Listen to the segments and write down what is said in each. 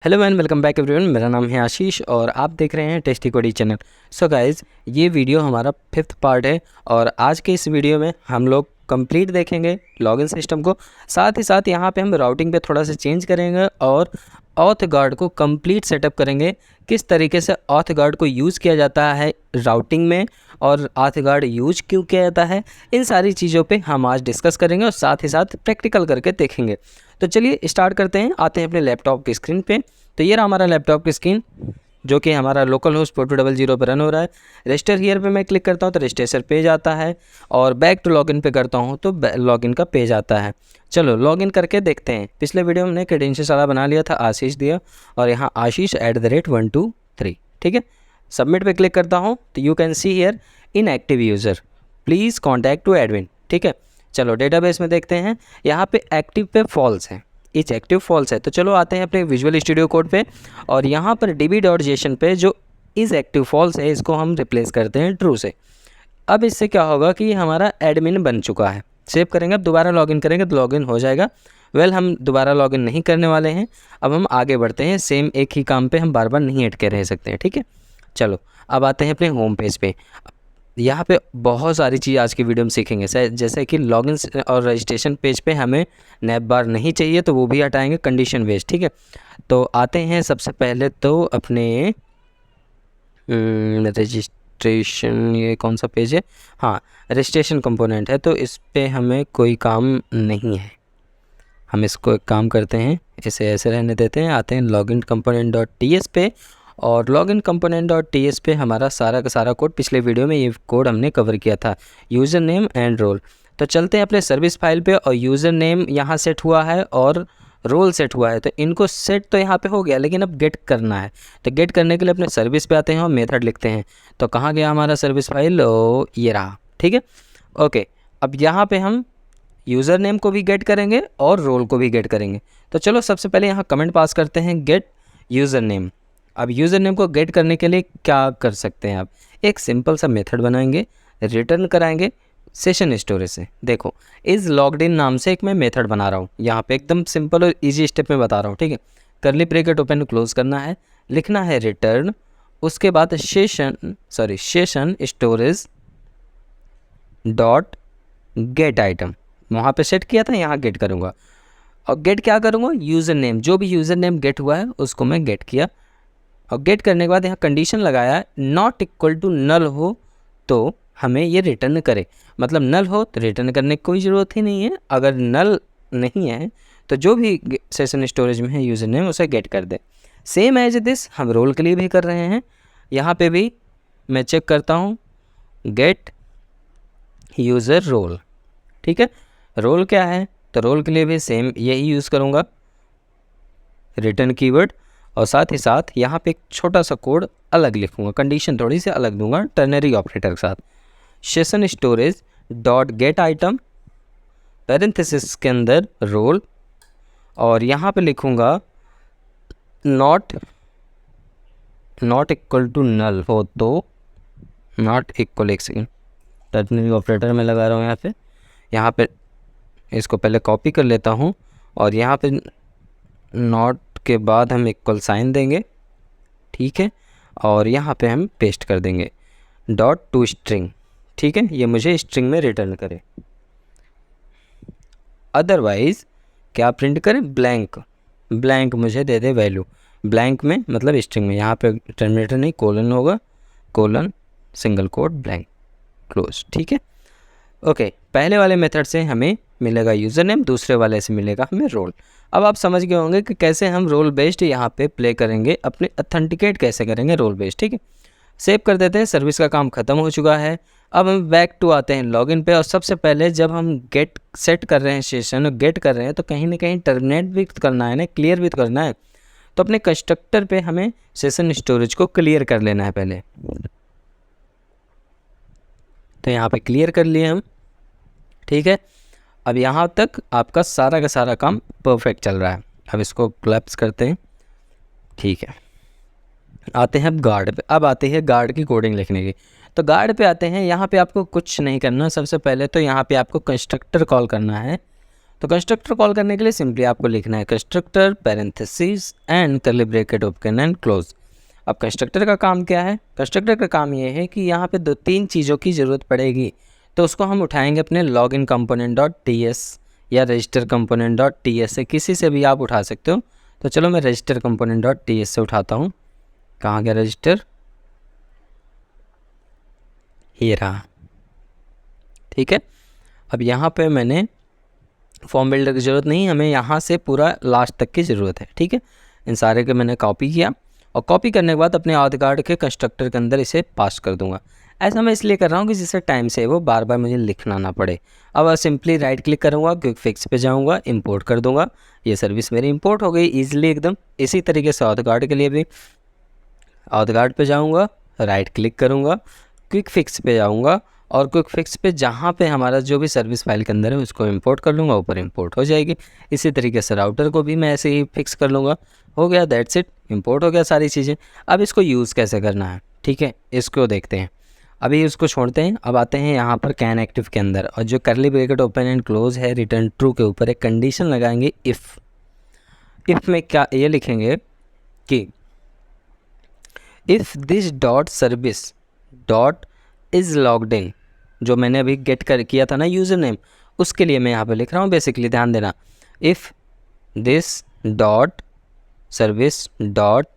Hello man, welcome back everyone. मेरा नाम है आशीष और आप देख रहे हैं टेस्टी कोडी चैनल। सो गाइज़, ये वीडियो हमारा 5th पार्ट है और आज के इस वीडियो में हम लोग कंप्लीट देखेंगे लॉगिन सिस्टम को। साथ ही साथ यहाँ पे हम राउटिंग पे थोड़ा सा चेंज करेंगे और ऑथ गार्ड को कंप्लीट सेटअप करेंगे। किस तरीके से ऑथ गार्ड को यूज़ किया जाता है राउटिंग में और ऑथ गार्ड यूज क्यों किया जाता है, इन सारी चीज़ों पे हम आज डिस्कस करेंगे और साथ ही साथ प्रैक्टिकल करके देखेंगे। तो चलिए स्टार्ट करते हैं। आते हैं अपने लैपटॉप की स्क्रीन पे। तो ये रहा हमारा लैपटॉप की स्क्रीन, जो कि हमारा लोकल होस्ट 4200 पर रन हो रहा है। रजिस्टर हियर पे मैं क्लिक करता हूँ तो रजिस्ट्रेशन पेज आता है और बैक टू लॉगिन पे करता हूँ तो लॉगिन का पेज आता है। चलो लॉगिन करके देखते हैं। पिछले वीडियो में हमने क्रेडेंशियल सारा बना लिया था, आशीष दिया और यहाँ आशीष @123। ठीक है, सबमिट पे क्लिक करता हूँ तो you can see here inactive user, please contact to admin. ठीक है, चलो डेटाबेस में देखते हैं। यहाँ पे एक्टिव पे फॉल्स है, इच एक्टिव फॉल्स है। तो चलो आते हैं अपने विजुअल स्टूडियो कोड पे और यहाँ पर db.json पे जो इज़ एक्टिव फॉल्स है इसको हम रिप्लेस करते हैं ट्रू से। अब इससे क्या होगा कि हमारा एडमिन बन चुका है। सेव करेंगे, अब दोबारा लॉगिन करेंगे तो लॉगिन हो जाएगा। हम दोबारा लॉगिन नहीं करने वाले हैं। अब हम आगे बढ़ते हैं। सेम एक ही काम पे हम बार बार नहीं अटके रह सकते हैं। ठीक है, चलो अब आते हैं अपने होम पेज पे। यहाँ पे बहुत सारी चीज़ आज की वीडियो में सीखेंगे, जैसे कि लॉगिन और रजिस्ट्रेशन पेज पे हमें नैप बार नहीं चाहिए तो वो भी हटाएंगे, कंडीशन बेस्ड। ठीक है, तो आते हैं सबसे पहले तो अपने रजिस्ट्रेशन, ये कौन सा पेज है? हाँ, रजिस्ट्रेशन कंपोनेंट है तो इस पर हमें कोई काम नहीं है। हम इसको एक काम करते हैं, इसे ऐसे रहने देते हैं। आते हैं login component dot T S पे और login component dot T S पे हमारा सारा का सारा कोड, पिछले वीडियो में ये कोड हमने कवर किया था, यूज़र नेम एंड रोल। तो चलते हैं अपने सर्विस फाइल पे और यूज़र नेम यहाँ सेट हुआ है और रोल सेट हुआ है। तो इनको सेट तो यहाँ पे हो गया, लेकिन अब गेट करना है। तो गेट करने के लिए अपने सर्विस पे आते हैं और मेथड लिखते हैं। तो कहाँ गया हमारा सर्विस फाइल? ओ ये रहा। ठीक है, ओके, अब यहाँ पे हम यूज़र नेम को भी गेट करेंगे और रोल को भी गेट करेंगे। तो चलो सबसे पहले यहाँ कमेंट पास करते हैं गेट यूज़र नेम। अब यूज़र नेम को गेट करने के लिए क्या कर सकते हैं? आप एक सिंपल सा मेथड बनाएंगे, रिटर्न कराएंगे सेशन स्टोरेज से। देखो, इज़ लॉग्ड इन नाम से एक मैं मेथड बना रहा हूँ। यहाँ पे एकदम सिंपल और इजी स्टेप में बता रहा हूँ। ठीक है, करली ब्रैकेट ओपन क्लोज करना है, लिखना है रिटर्न, उसके बाद session storage dot gate item, वहाँ पे सेट किया था, यहाँ गेट करूँगा। और गेट क्या करूँगा? यूज़र नेम, जो भी यूज़र नेम गेट हुआ है उसको मैं गेट किया। और गेट करने के बाद यहाँ कंडीशन लगाया, नॉट इक्वल टू नल हो तो हमें ये रिटर्न करे। मतलब नल हो तो रिटर्न करने की कोई ज़रूरत ही नहीं है। अगर नल नहीं है तो जो भी सेशन स्टोरेज में है यूज़र नेम उसे गेट कर दे। सेम एज दिस हम रोल के लिए भी कर रहे हैं। यहाँ पे भी मैं चेक करता हूँ, गेट यूज़र रोल। ठीक है, रोल क्या है? तो रोल के लिए भी सेम यही यूज़ करूँगा, रिटर्न कीवर्ड, और साथ ही साथ यहाँ पे एक छोटा सा कोड अलग लिखूँगा, कंडीशन थोड़ी सी अलग दूंगा टर्नरी ऑपरेटर के साथ। Session storage dot gate item parenthesis के अंदर रोल, और यहाँ पे लिखूँगा नॉट इक्वल टू नल हो तो नॉट इक्वल, एक सेकेंड, टर्नरी ऑपरेटर में लगा रहा हूँ यहाँ पे इसको पहले कॉपी कर लेता हूँ और यहाँ पे नॉट के बाद हम इक्वल साइन देंगे। ठीक है, और यहाँ पे हम पेस्ट कर देंगे डॉट टू स्ट्रिंग। ठीक है, ये मुझे स्ट्रिंग में रिटर्न करे। अदरवाइज़ क्या प्रिंट करें? ब्लैंक मुझे दे दे वैल्यू। ब्लैंक में मतलब स्ट्रिंग में, यहाँ पे टर्मिनेटर नहीं, कोलन होगा, colon single quote blank close. ठीक है, ओके, पहले वाले मेथड से हमें मिलेगा यूज़र नेम, दूसरे वाले से मिलेगा हमें रोल। अब आप समझ गए होंगे कि कैसे हम रोल बेस्ड यहाँ पे प्ले करेंगे, अपने अथेंटिकेट कैसे करेंगे रोल बेस्ड। ठीक है, सेव कर देते हैं। सर्विस का काम ख़त्म हो चुका है। अब हम बैक टू आते हैं लॉगिन पे और सबसे पहले जब हम गेट सेट कर रहे हैं, सेशन और गेट कर रहे हैं, तो कहीं ना कहीं टर्मिनेट भी करना है ना, क्लियर भी करना है। तो अपने कंस्ट्रक्टर पे हमें सेशन स्टोरेज को क्लियर कर लेना है पहले। तो यहाँ पे क्लियर कर लिए हम। ठीक है, अब यहाँ तक आपका सारा का सारा काम परफेक्ट चल रहा है। अब इसको क्लैप्स करते हैं। ठीक है, आते हैं अब गार्ड पे। अब आते हैं गार्ड की कोडिंग लिखने की। तो गार्ड पे आते हैं। यहाँ पे आपको कुछ नहीं करना, सबसे पहले तो यहाँ पे आपको कंस्ट्रक्टर कॉल करना है। तो कंस्ट्रक्टर कॉल करने के लिए सिंपली आपको लिखना है constructor parenthesis and curly bracket open and close. अब कंस्ट्रक्टर का काम क्या है? कंस्ट्रक्टर का काम ये है कि यहाँ पे 2-3 चीज़ों की ज़रूरत पड़ेगी, तो उसको हम उठाएंगे अपने login component dot T S या register component dot T S से, किसी से भी आप उठा सकते हो। तो चलो मैं register component dot T S से उठाता हूँ। कहाँ गया रजिस्टर? ये रहा। ठीक है, अब यहाँ पे मैंने फॉर्म बिल्डर की ज़रूरत नहीं, हमें यहाँ से पूरा लास्ट तक की ज़रूरत है। ठीक है, इन सारे के मैंने कॉपी किया और कॉपी करने के बाद अपने आधार कार्ड के कंस्ट्रक्टर के अंदर इसे पास कर दूंगा। ऐसा मैं इसलिए कर रहा हूँ कि जिससे टाइम से वो बार बार मुझे लिखना ना पड़े। अब सिंपली राइट क्लिक करूँगा, क्विक फिक्स पे जाऊँगा, इंपोर्ट कर दूँगा। ये सर्विस मेरी इंपोर्ट हो गई ईजिली एकदम। इसी तरीके से आधार कार्ड के लिए भी आधार कार्ड पे जाऊँगा, राइट क्लिक करूँगा, क्विक फिक्स पे जाऊँगा और क्विक फिक्स पे जहाँ पे हमारा जो भी सर्विस फाइल के अंदर है उसको इंपोर्ट कर लूँगा, ऊपर इंपोर्ट हो जाएगी। इसी तरीके से राउटर को भी मैं ऐसे ही फिक्स कर लूँगा। हो गया, दैट्स इट, इंपोर्ट हो गया सारी चीज़ें। अब इसको यूज़ कैसे करना है, ठीक है, इसको देखते हैं। अभी इसको छोड़ते हैं, अब आते हैं यहाँ पर कैन एक्टिव के अंदर और जो curly bracket open and close है रिटर्न ट्रू के ऊपर एक कंडीशन लगाएंगे इफ़ में क्या ये लिखेंगे कि if this dot service dot is logged in, जो मैंने अभी गेट कर किया था ना यूज़र नेम, उसके लिए मैं यहाँ पे लिख रहा हूँ। बेसिकली ध्यान देना, if this dot service dot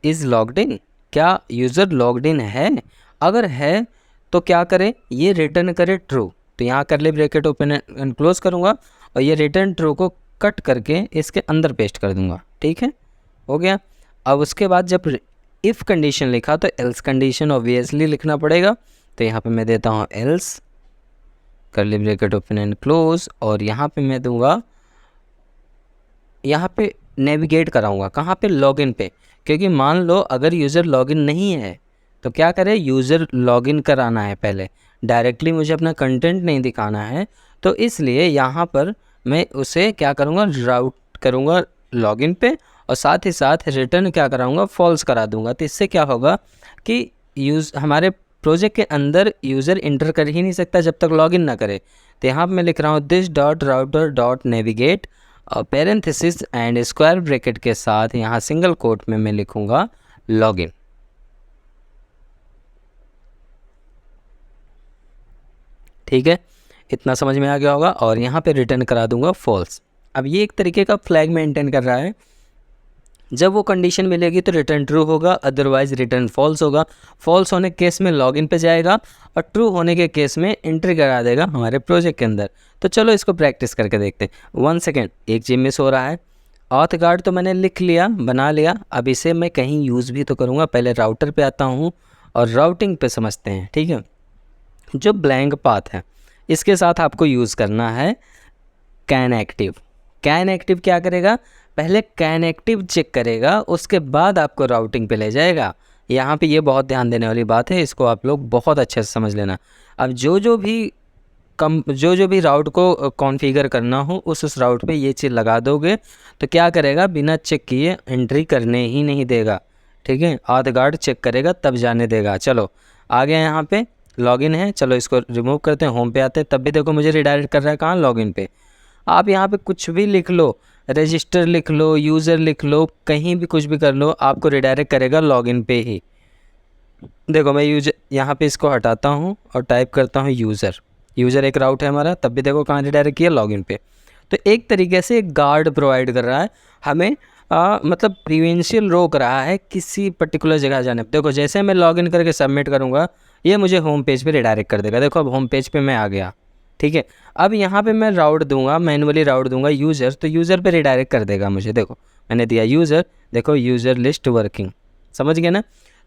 is logged in, क्या यूज़र लॉग्ड इन है? अगर है तो क्या करे, ये रिटर्न करे ट्रू। तो यहाँ curly bracket open and close करूँगा और ये रिटर्न ट्रू को कट करके इसके अंदर पेस्ट कर दूँगा। ठीक है, हो गया। अब उसके बाद जब इफ़ कंडीशन लिखा तो एल्स कंडीशन ऑब्वियसली लिखना पड़ेगा। तो यहाँ पे मैं देता हूँ else curly bracket open and close और यहाँ पे मैं दूंगा, यहाँ पे नेविगेट कराऊंगा कहाँ पे, लॉगिन पे। क्योंकि मान लो अगर यूज़र लॉगिन नहीं है तो क्या करे, यूज़र लॉगिन कराना है पहले, डायरेक्टली मुझे अपना कंटेंट नहीं दिखाना है। तो इसलिए यहाँ पर मैं उसे क्या करूँगा, राउट करूँगा लॉगिन पे और साथ ही साथ रिटर्न क्या कराऊँगा, फॉल्स करा दूँगा। तो इससे क्या होगा कि हमारे प्रोजेक्ट के अंदर यूज़र इंटर कर ही नहीं सकता जब तक लॉगिन ना करे। तो यहाँ पर मैं लिख रहा हूँ this dot router dot navigate parenthesis and square bracket के साथ यहाँ सिंगल कोट में मैं लिखूँगा लॉगिन। ठीक है, इतना समझ में आ गया होगा और यहाँ पे रिटर्न करा दूंगा फॉल्स। अब ये एक तरीके का फ्लैग मेंटेन कर रहा है, जब वो कंडीशन मिलेगी तो रिटर्न ट्रू होगा, अदरवाइज रिटर्न फॉल्स होगा। फॉल्स होने के केस में लॉगिन पे जाएगा और ट्रू होने के केस में एंट्री करा देगा हमारे प्रोजेक्ट के अंदर। तो चलो इसको प्रैक्टिस करके देखते हैं। 1 सेकेंड, एक चीज़ मिस हो रहा है। ऑथ गार्ड तो मैंने लिख लिया, बना लिया, अब इसे मैं कहीं यूज़ भी तो करूँगा। पहले राउटर पे आता हूँ और राउटिंग पे समझते हैं। ठीक है, जो ब्लैंक पाथ है इसके साथ आपको यूज़ करना है कैन एक्टिव। कैन एक्टिव क्या करेगा, पहले कैन एक्टिव चेक करेगा, उसके बाद आपको राउटिंग पे ले जाएगा। यहाँ पे ये बहुत ध्यान देने वाली बात है, इसको आप लोग बहुत अच्छे से समझ लेना। अब जो जो भी राउट को कॉन्फ़िगर करना हो उस राउट पे ये चीज़ लगा दोगे तो क्या करेगा, बिना चेक किए एंट्री करने ही नहीं देगा। ठीक है, आधार कार्ड चेक करेगा तब जाने देगा। चलो आ गया, यहाँ पे लॉगिन है, चलो इसको रिमूव करते हैं, होम पे आते हैं। तब भी देखो मुझे रिडायरेक्ट कर रहा है कहाँ, लॉगिन पे। आप यहाँ पे कुछ भी लिख लो, रजिस्टर लिख लो, यूज़र लिख लो, कहीं भी कुछ भी कर लो, आपको रिडायरेक्ट करेगा लॉगिन पे ही। देखो मैं यूज़र यहाँ पे इसको हटाता हूँ और टाइप करता हूँ यूज़र एक राउट है हमारा, तब भी देखो कहाँ रिडायरेक्ट किया, लॉगिन पे। तो एक तरीके से एक गार्ड प्रोवाइड कर रहा है हमें, मतलब प्रिवेंशियल रोक रहा है किसी पर्टिकुलर जगह जाने पर। देखो जैसे मैं लॉगिन करके सबमिट करूँगा ये मुझे होम पेज पे रिडायरेक्ट कर देगा। देखो अब होम पेज पे मैं आ गया। ठीक है, अब यहाँ पे मैं राउट दूंगा, मैनुअली राउट दूंगा यूज़र, तो यूज़र पे रिडायरेक्ट कर देगा मुझे। देखो मैंने दिया यूज़र, देखो यूज़र लिस्ट वर्किंग, समझ गए ना।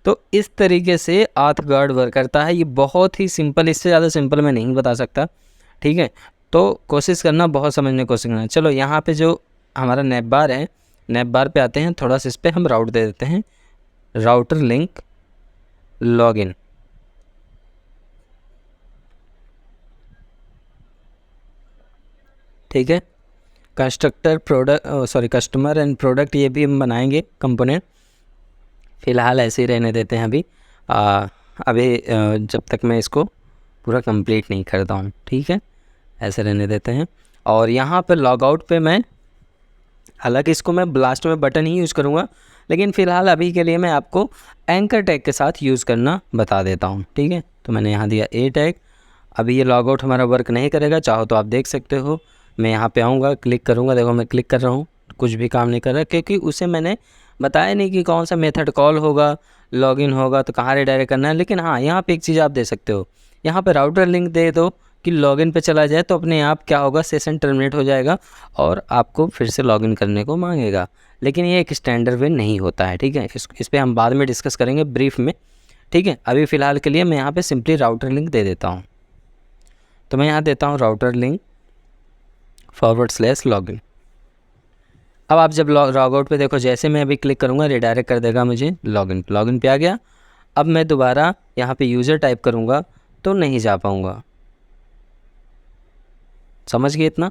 तो इस तरीके से आथ गार्ड वर्क करता है। ये बहुत ही सिंपल, इससे ज़्यादा सिंपल मैं नहीं बता सकता। ठीक है, तो कोशिश करना, बहुत समझने की कोशिश करना। चलो यहाँ पे जो हमारा नैप बार है, नैप बार पे आते हैं, थोड़ा सा इस पर हम राउट दे देते हैं, राउटर लिंक लॉगिन। ठीक है, कस्टमर एंड प्रोडक्ट ये भी हम बनाएंगे कंपोनेंट। फ़िलहाल ऐसे ही रहने देते हैं अभी जब तक मैं इसको पूरा कंप्लीट नहीं करता हूँ। ठीक है, ऐसे रहने देते हैं। और यहाँ पर लॉग आउट पे मैं, हालांकि इसको मैं ब्लास्ट में बटन ही यूज़ करूँगा, लेकिन फ़िलहाल अभी के लिए मैं आपको एंकर टैग के साथ यूज़ करना बता देता हूँ, ठीक है। तो मैंने यहाँ दिया ए टैग। अभी ये लॉग आउट हमारा वर्क नहीं करेगा, चाहो तो आप देख सकते हो। मैं यहाँ पे आऊँगा, क्लिक करूँगा, देखो मैं क्लिक कर रहा हूँ, कुछ भी काम नहीं कर रहा, क्योंकि उसे मैंने बताया नहीं कि कौन सा मेथड कॉल होगा, लॉगिन होगा तो कहाँ रिडायरेक्ट करना है। लेकिन हाँ, यहाँ पे एक चीज़ आप दे सकते हो, यहाँ पे राउटर लिंक दे दो कि लॉगिन पे चला जाए, तो अपने आप क्या होगा, सेशन टर्मिनेट हो जाएगा और आपको फिर से लॉगिन करने को मांगेगा। लेकिन ये एक स्टैंडर्ड वे नहीं होता है, ठीक है। इस पर हम बाद में डिस्कस करेंगे ब्रीफ में, ठीक है। अभी फ़िलहाल के लिए मैं यहाँ पे सिंपली राउटर लिंक दे देता हूँ। तो मैं यहाँ देता हूँ राउटर लिंक /login। अब आप जब लॉग आउट पे देखो, जैसे मैं अभी क्लिक करूँगा रिडायरेक्ट कर देगा मुझे लॉगिन पे आ गया। अब मैं दोबारा यहाँ पे यूज़र टाइप करूँगा तो नहीं जा पाऊँगा, समझ गए इतना।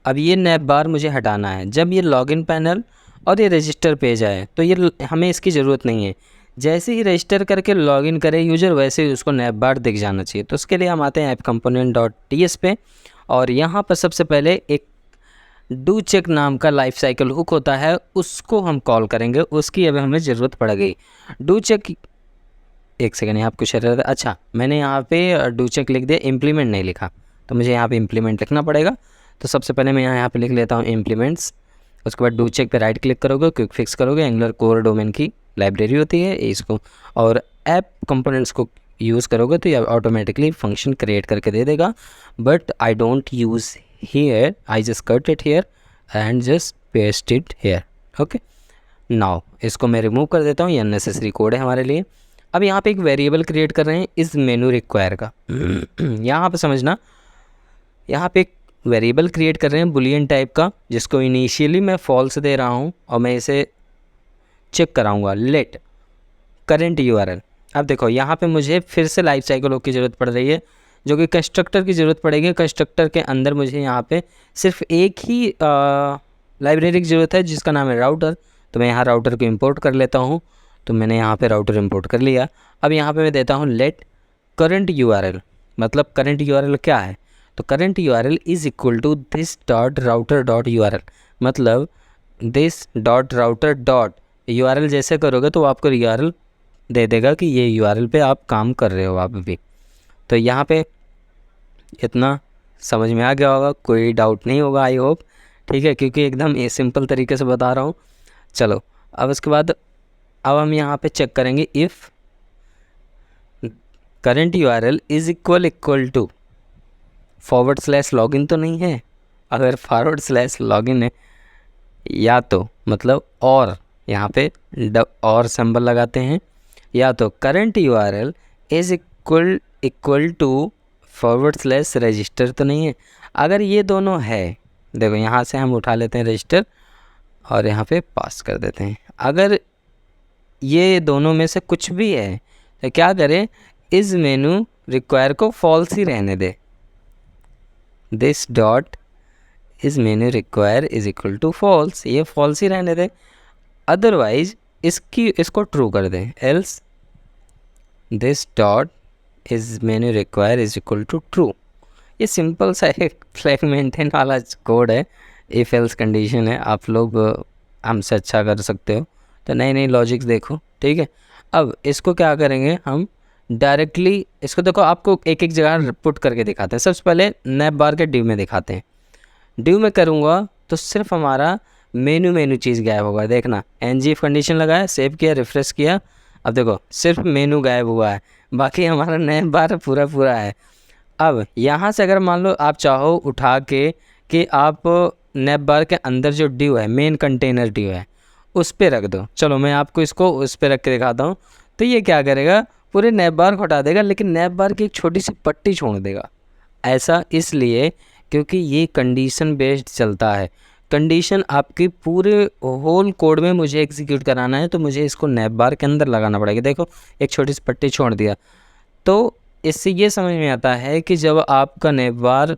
अब ये नैप बार मुझे हटाना है। जब ये लॉगिन पैनल और ये रजिस्टर पेज आए तो ये हमें इसकी ज़रूरत नहीं है। जैसे ही रजिस्टर करके लॉगिन करे यूज़र, वैसे ही उसको नैप बार दिख जाना चाहिए। तो उसके लिए हम आते हैं appcomponent.ts पे, और यहाँ पर सबसे पहले एक डू चेक नाम का लाइफ साइकिल हुक होता है, उसको हम कॉल करेंगे। उसकी अब हमें ज़रूरत पड़ गई। डू चेक, एक सेकेंड, यहाँ कुछ एरर है। अच्छा, मैंने यहाँ पे डू चेक लिख दिया, इम्प्लीमेंट नहीं लिखा, तो मुझे यहाँ पे इम्प्लीमेंट लिखना पड़ेगा। तो सबसे पहले मैं यहाँ पे लिख लेता हूँ इम्प्लीमेंट्स। उसके बाद डू चेक पे राइट क्लिक करोगे, क्विक फिक्स करोगे, एंगुलर कोर डोमेन की लाइब्रेरी होती है इसको, और ऐप कंपोनेंट्स को यूज़ करोगे तो ये ऑटोमेटिकली फंक्शन क्रिएट करके दे देगा। But I don't use here, I just cut it here and just paste it here. Okay, now इसको मैं रिमूव कर देता हूँ, ये अननेसेसरी कोड है हमारे लिए। अब यहाँ पे एक वेरिएबल क्रिएट कर रहे हैं इस मेनू रिक्वायर का। यहाँ पे समझना, यहाँ पे एक वेरिएबल क्रिएट कर रहे हैं बुलियन टाइप का, जिसको इनिशियली मैं फॉल्स दे रहा हूँ और मैं इसे चेक कराऊंगा लेट करंट यूआरएल। अब देखो यहाँ पे मुझे फिर से लाइफ साइकिल हुक की ज़रूरत पड़ रही है, जो कि कंस्ट्रक्टर की ज़रूरत पड़ेगी। कंस्ट्रक्टर के अंदर मुझे यहाँ पे सिर्फ एक ही लाइब्रेरी की ज़रूरत है, जिसका नाम है राउटर। तो मैं यहाँ राउटर को इंपोर्ट कर लेता हूँ। तो मैंने यहाँ पे राउटर इंपोर्ट कर लिया। अब यहाँ पे मैं देता हूँ लेट करंट यूआरएल। मतलब करंट यूआरएल क्या है, तो current URL is equal to this dot router dot URL. मतलब this dot router dot URL जैसे करोगे तो आपको यूआरएल दे देगा कि ये यूआरएल पे आप काम कर रहे हो आप भी। तो यहाँ पे इतना समझ में आ गया होगा, कोई डाउट नहीं होगा आई होप, ठीक है, क्योंकि एकदम ये सिंपल तरीके से बता रहा हूँ। चलो, अब उसके बाद अब हम यहाँ पे चेक करेंगे if current URL is equal to /login तो नहीं है। अगर /login है या तो मतलब और यहाँ पे और सिंबल लगाते हैं, या तो current URL is equal to /register तो नहीं है। अगर ये दोनों है, देखो यहाँ से हम उठा लेते हैं रजिस्टर और यहाँ पे पास कर देते हैं। अगर ये दोनों में से कुछ भी है तो क्या करें, इस मेनू रिक्वायर को फॉल्स ही रहने दे। This dot is menu require is equal to false, ये फॉल्स ही रहने दे। अदरवाइज इसको ट्रू कर दें, else this dot is menu require is equal to true. ये सिंपल सा एक फ्रैगमेंटेन वाला कोड है, इफ एल्स कंडीशन है। आप लोग हमसे अच्छा कर सकते हो, तो नई नई लॉजिक्स देखो, ठीक है। अब इसको क्या करेंगे हम, डायरेक्टली इसको देखो, आपको एक एक जगह पुट करके दिखाते हैं। सबसे पहले नैप बार के डिव में दिखाते हैं। डिव में करूँगा तो सिर्फ हमारा मेनू चीज़ गायब होगा। देखना, ngif कंडीशन लगाया, सेव किया, रिफ्रेश किया, अब देखो सिर्फ मेनू गायब हुआ है, बाकी हमारा नैप बार पूरा है। अब यहाँ से अगर मान लो आप चाहो उठा के कि आप नैप बार के अंदर जो डिव है, मेन कंटेनर डिव है, उस पर रख दो। चलो मैं आपको इसको उस पर रख के दिखाता हूँ। तो ये क्या करेगा, पूरे नैप बार को हटा देगा, लेकिन नैप बार की एक छोटी सी पट्टी छोड़ देगा। ऐसा इसलिए क्योंकि ये कंडीशन बेस्ड चलता है। कंडीशन आपकी पूरे होल कोड में मुझे एग्जीक्यूट कराना है, तो मुझे इसको नैप बार के अंदर लगाना पड़ेगा। देखो एक छोटी सी पट्टी छोड़ दिया। तो इससे ये समझ में आता है कि जब आपका नैप बार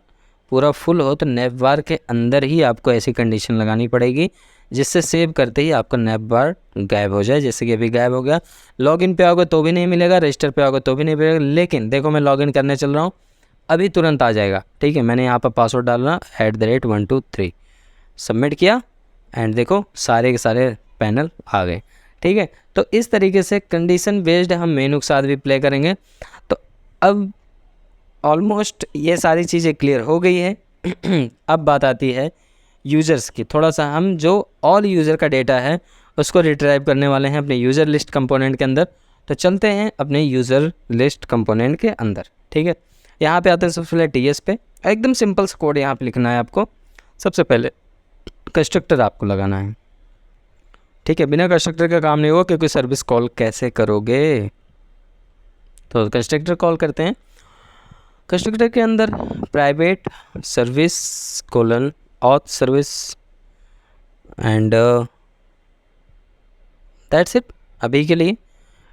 पूरा फुल हो तो नैप बार के अंदर ही आपको ऐसी कंडीशन लगानी पड़ेगी, जिससे सेव करते ही आपका नैप बार गायब हो जाए। जैसे कि अभी गायब हो गया। लॉगिन पे आओगे तो भी नहीं मिलेगा, रजिस्टर पे आओगे तो भी नहीं मिलेगा। लेकिन देखो मैं लॉगिन करने चल रहा हूँ, अभी तुरंत आ जाएगा। ठीक है, मैंने यहाँ पर पासवर्ड डालना @123 सबमिट किया एंड देखो सारे के सारे पैनल आ गए। ठीक है, तो इस तरीके से कंडीशन बेस्ड हम मेनू के साथ भी प्ले करेंगे। तो अब ऑलमोस्ट ये सारी चीज़ें क्लियर हो गई है। अब बात आती है यूज़र्स की। थोड़ा सा हम जो ऑल यूज़र का डेटा है उसको रिट्राइव करने वाले हैं अपने यूज़र लिस्ट कंपोनेंट के अंदर। तो चलते हैं अपने यूज़र लिस्ट कंपोनेंट के अंदर। ठीक है, यहाँ पे आते हैं सबसे पहले TS पे। एकदम सिंपल सा कोड यहाँ पे लिखना है आपको। सबसे पहले कंस्ट्रक्टर आपको लगाना है। ठीक है, बिना कंस्ट्रक्टर का काम नहीं होगा, क्योंकि सर्विस कॉल कैसे करोगे। तो कंस्ट्रक्टर कॉल करते हैं। कंस्ट्रक्टर के अंदर private service colon auth service and that's it अभी के लिए।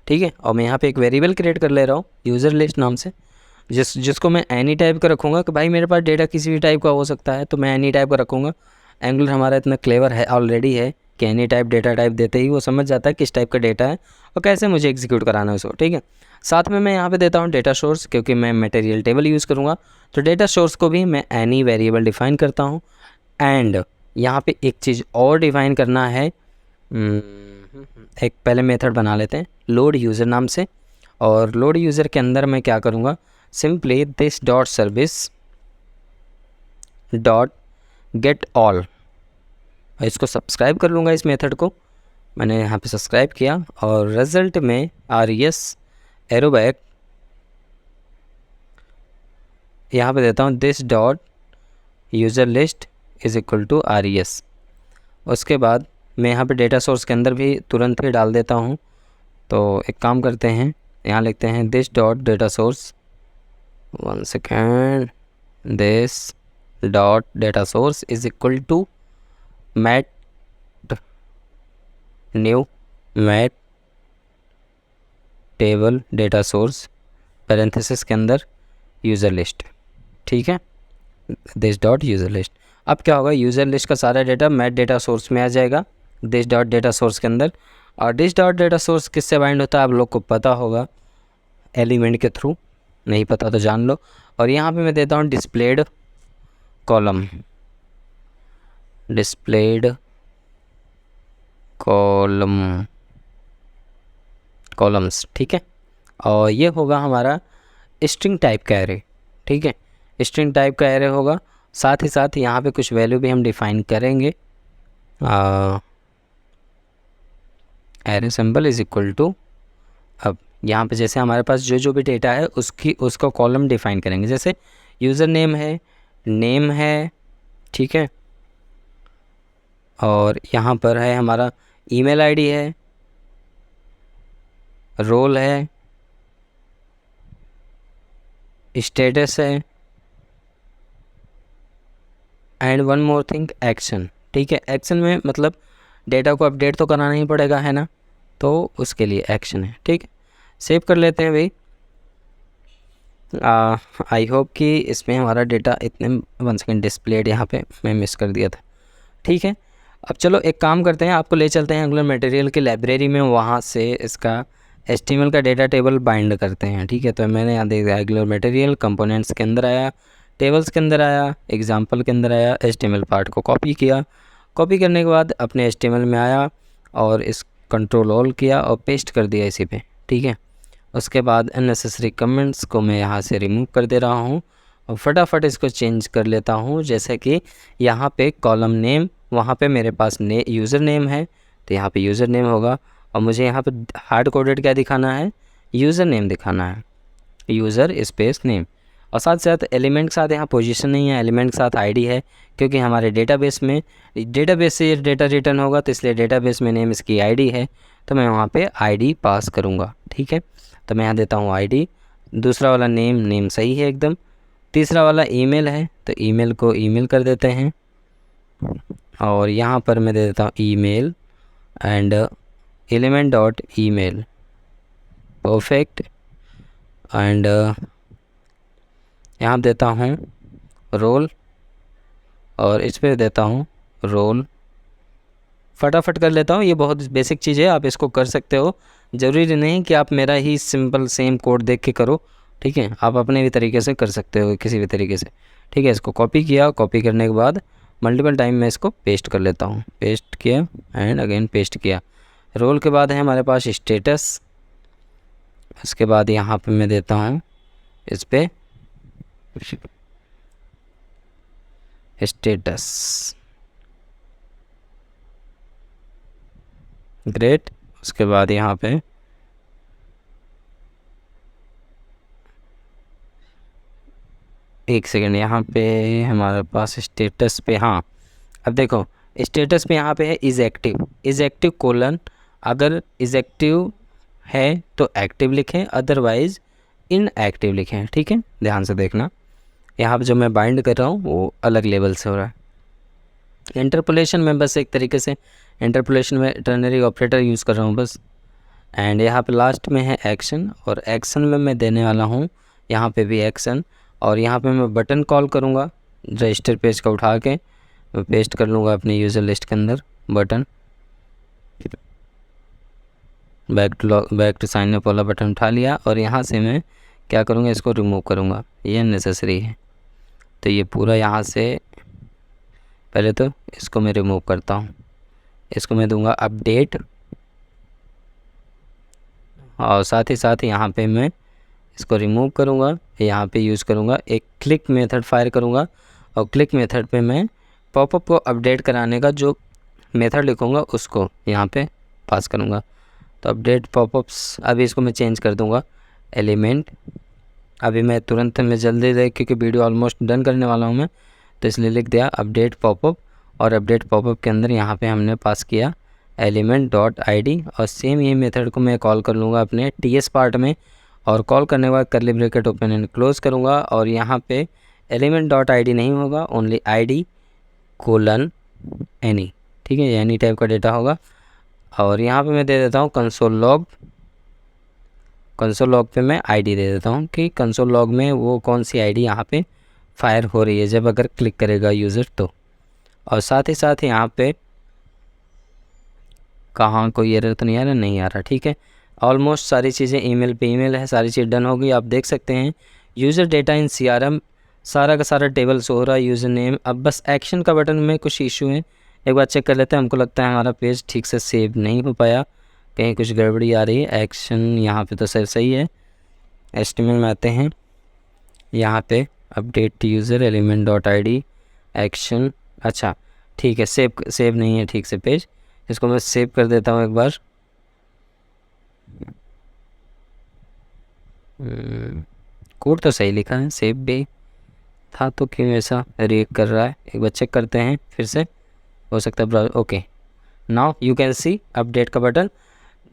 ठीक है, और मैं यहाँ पे एक वेरिएबल क्रिएट कर ले रहा हूँ यूज़र लिस्ट नाम से, जिसको मैं एनी टाइप का रखूँगा कि भाई मेरे पास डेटा किसी भी टाइप का हो सकता है, तो मैं एनी टाइप का रखूँगा। एंगुलर हमारा इतना क्लेवर है ऑलरेडी है कि एनी टाइप डेटा टाइप देते ही वो समझ जाता है किस टाइप का डेटा है और कैसे मुझे एग्जीक्यूट कराना है उसको। ठीक है, साथ में मैं यहाँ पे देता हूँ डेटा सोर्स, क्योंकि मैं मटेरियल टेबल यूज़ करूँगा। तो डेटा सोर्स को भी मैं एनी वेरिएबल डिफ़ाइन करता हूँ। एंड यहाँ पे एक चीज़ और डिफ़ाइन करना है, एक पहले मेथड बना लेते हैं लोड यूज़र नाम से। और लोड यूज़र के अंदर मैं क्या करूँगा, simply this dot service dot get all, इसको सब्सक्राइब कर लूँगा। इस मेथड को मैंने यहाँ पे सब्सक्राइब किया और रिज़ल्ट में res एरो बैक यहाँ पे देता हूँ this dot user list is equal to res। उसके बाद मैं यहाँ पे डेटा सोर्स के अंदर भी तुरंत ही डाल देता हूँ। तो एक काम करते हैं, यहाँ लिखते हैं this dot data source, 1 second, this dot data source is equal to mat new mat table data source parenthesis के अंदर यूज़र लिस्ट। ठीक है, दिस डॉट यूज़र लिस्ट। अब क्या होगा, यूज़र लिस्ट का सारा डेटा मैट डेटा सोर्स में आ जाएगा दिस डॉट डेटा सोर्स के अंदर। और दिस डॉट डेटा सोर्स किससे बाइंड होता है आप लोग को पता होगा, एलिमेंट के थ्रू। नहीं पता तो जान लो। और यहाँ पे मैं देता हूँ डिस्प्लेड कॉलम, डिस्प्लेड कॉलम्स। ठीक है, और ये होगा हमारा स्ट्रिंग टाइप का एरे। ठीक है, स्ट्रिंग टाइप का एरे होगा। साथ ही साथ यहाँ पे कुछ वैल्यू भी हम डिफ़ाइन करेंगे। Array symbol is equal to, अब यहाँ पे जैसे हमारे पास जो भी डेटा है उसका कॉलम डिफ़ाइन करेंगे। जैसे यूज़र नेम है, नेम है, ठीक है, और यहाँ पर है हमारा ईमेल आईडी है, रोल है, स्टेटस है and one more thing action. ठीक है, एक्शन में मतलब डेटा को अपडेट तो कराना ही पड़ेगा, है ना, तो उसके लिए एक्शन है। ठीक है, सेव कर लेते हैं भाई। आई होप कि इसमें हमारा डेटा इतने 1 सेकेंड डिस्प्लेड यहाँ पे मैं मिस कर दिया था। ठीक है, अब चलो एक काम करते हैं, आपको ले चलते हैं एंगुलर मटेरियल की लाइब्रेरी में, वहाँ से इसका HTML का डेटा टेबल बाइंड करते हैं। ठीक है, तो मैंने यहाँ देखा एंगुलर मटेरियल कंपोनेंट्स के अंदर आया, टेबल्स के अंदर आया, एग्जाम्पल के अंदर आया, HTML पार्ट को कॉपी किया। कॉपी करने के बाद अपने HTML में आया और इस कंट्रोल ऑल किया और पेस्ट कर दिया इसी पे। ठीक है, उसके बाद अननेसेसरी कमेंट्स को मैं यहाँ से रिमूव कर दे रहा हूँ और फटाफट इसको चेंज कर लेता हूँ। जैसे कि यहाँ पे कॉलम नेम, वहाँ पे मेरे पास यूज़र नेम है, तो यहाँ पे यूज़र नेम होगा। और मुझे यहाँ पे हार्ड कोडेड क्या दिखाना है, यूज़र नेम दिखाना है, यूज़र स्पेस नेम। और साथ साथ एलिमेंट के साथ यहाँ पोजीशन नहीं है, एलिमेंट के साथ आईडी है, क्योंकि हमारे डेटाबेस से ये डेटा रिटर्न होगा, तो इसलिए डेटाबेस में नेम इसकी आईडी है, तो मैं वहाँ पे आईडी पास करूँगा। ठीक है, तो मैं यहाँ देता हूँ आईडी। दूसरा वाला नेम सही है एकदम। तीसरा वाला ईमेल है, तो ईमेल को ईमेल कर देते हैं और यहाँ पर मैं दे देता हूँ email and element dot email, perfect. And यहाँ देता हूँ रोल और इस पर देता हूँ रोल। फटाफट कर लेता हूँ, ये बहुत बेसिक चीज़ है, आप इसको कर सकते हो। ज़रूरी नहीं कि आप मेरा ही सिंपल सेम कोड देख के करो, ठीक है, आप अपने भी तरीके से कर सकते हो किसी भी तरीके से। ठीक है, इसको कॉपी किया, कॉपी करने के बाद मल्टीपल टाइम मैं इसको पेस्ट कर लेता हूँ। पेस्ट किया एंड अगेन पेस्ट किया। रोल के बाद है हमारे पास स्टेटस। उसके बाद यहाँ पे मैं देता हूँ इस पर स्टेटस। ग्रेट। उसके बाद यहाँ पे एक सेकेंड, यहाँ पे हमारे पास स्टेटस पे, हाँ अब देखो स्टेटस पे यहाँ पे है इज़ एक्टिव कोलन। अगर इज़ एक्टिव है तो एक्टिव लिखें, अदरवाइज़ इनएक्टिव लिखें। ठीक है, ध्यान से देखना। यहाँ पे जो मैं बाइंड कर रहा हूँ वो अलग लेवल से हो रहा है। इंटरपोलेशन में बस एक तरीके से इंटरपोलेशन में टर्नरी ऑपरेटर यूज़ कर रहा हूँ बस। एंड यहाँ पे लास्ट में है एक्शन, और एक्शन में मैं देने वाला हूँ यहाँ पे भी एक्शन। और यहाँ पे मैं बटन कॉल करूँगा, रजिस्टर पेज का उठा के मैं पेस्ट कर लूँगा अपने यूज़र लिस्ट के अंदर button. Back to sign up वाला बटन उठा लिया, और यहाँ से मैं क्या करूँगा, इसको रिमूव करूँगा, ये नेसेसरी है। तो ये पूरा यहाँ से पहले तो इसको मैं रिमूव करता हूँ। इसको मैं दूंगा अपडेट, और साथ ही साथ यहाँ पे मैं इसको रिमूव करूँगा। यहाँ पे यूज़ करूँगा एक क्लिक मेथड फायर करूँगा, और क्लिक मेथड पे मैं पॉपअप को अपडेट कराने का जो मेथड लिखूँगा उसको यहाँ पे पास करूँगा। तो अपडेट पॉपअप्स, अभी इसको मैं चेंज कर दूँगा एलिमेंट। अभी मैं तुरंत में जल्दी दे, क्योंकि वीडियो ऑलमोस्ट डन करने वाला हूँ मैं, तो इसलिए लिख दिया अपडेट पॉपअप। और अपडेट पॉपअप के अंदर यहाँ पे हमने पास किया एलिमेंट डॉट ID, और सेम ये मेथड को मैं कॉल कर लूँगा अपने TS पार्ट में। और कॉल करने के बाद करली ब्रैकेट ओपन एंड क्लोज़ करूँगा, और यहाँ पे एलिमेंट डॉट ID नहीं होगा, ओनली ID कोलन एनी। ठीक है, एनी टाइप का डेटा होगा। और यहाँ पे मैं दे देता हूँ कंसोल लॉग। कंसोल लॉग पे मैं ID दे देता हूँ कि कंसोल लॉग में वो कौन सी ID यहाँ पे फायर हो रही है जब अगर क्लिक करेगा यूज़र तो। और साथ ही साथ यहाँ पे कहाँ कोई एरर तो नहीं आ रहा, नहीं आ रहा। ठीक है, ऑलमोस्ट सारी चीज़ें ईमेल पे ईमेल है, सारी चीज़ डन हो गई। आप देख सकते हैं यूज़र डेटा इन CRM सारा का सारा टेबल शो हो रहा है, यूज़र नेम। अब बस एक्शन का बटन में कुछ इशू है, एक बार चेक कर लेते हैं। हमको लगता है हमारा पेज ठीक से सेव नहीं हो पाया, कहीं कुछ गड़बड़ी आ रही है। एक्शन यहाँ पे तो सही है। HTML में आते हैं, यहाँ पे update user element dot ID action. अच्छा ठीक है, सेव नहीं है ठीक से पेज, इसको मैं सेव कर देता हूँ एक बार। कोड तो सही लिखा है, सेव भी था तो क्यों ऐसा रिएक्ट कर रहा है, एक बार चेक करते हैं फिर से, हो सकता है browser. Okay, now you can see update का button,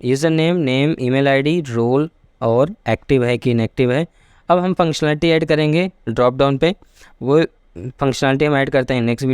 user name, email ID, role और एक्टिव है कि इनएक्टिव है। अब हम फंक्शनलिटी ऐड करेंगे ड्रॉप डाउन पे, वो फंक्शनलिटी हम ऐड करते हैं नेक्स्ट वीडियो।